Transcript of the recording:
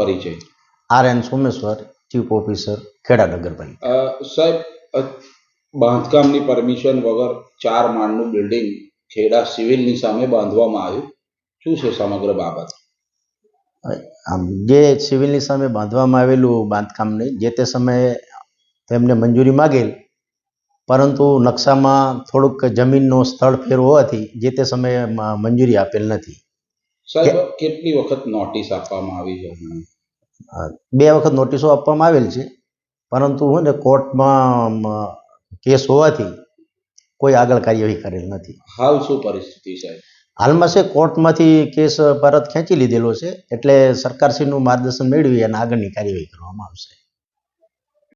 પરિચય? RN Someshwar, chief officer, Kheda નગરપાલિકા. સાહેબ, બાંધકામની પરમિશન વગર 4 માળનું બિલ્ડિંગ ખેડા સિવિલની સામે બાંધવામાં આવ્યું. શું છે સમગ્ર બાબત? આમ જે સિવિલની સામે બાંધવામાં આવેલું બાંધકામને જે તે સમયે તેમને મંજૂરી માગેલ, પરંતુ નકશામાં થોડુંક જમીનનો સ્થળ ફેર હોવાથી જે તે સમયે મંજૂરી આપેલ નથી. સાહેબ, કેટલી વખત નોટિસ આપવામાં આવી છે? 2 વખત નોટિસો આપવામાં આવેલ છે, પરંતુ કોર્ટમાં કેસ હોવાથી કોઈ આગળ કાર્યવાહી કરેલ નથી. હાલ શું પરિસ્થિતિ સાહેબ? હાલમાં છે કોર્ટમાંથી કેસ પરત ખેંચી લીધેલો છે, એટલે સરકારશ્રીનું માર્ગદર્શન મેળવી અને આગળની કાર્યવાહી કરવામાં આવશે.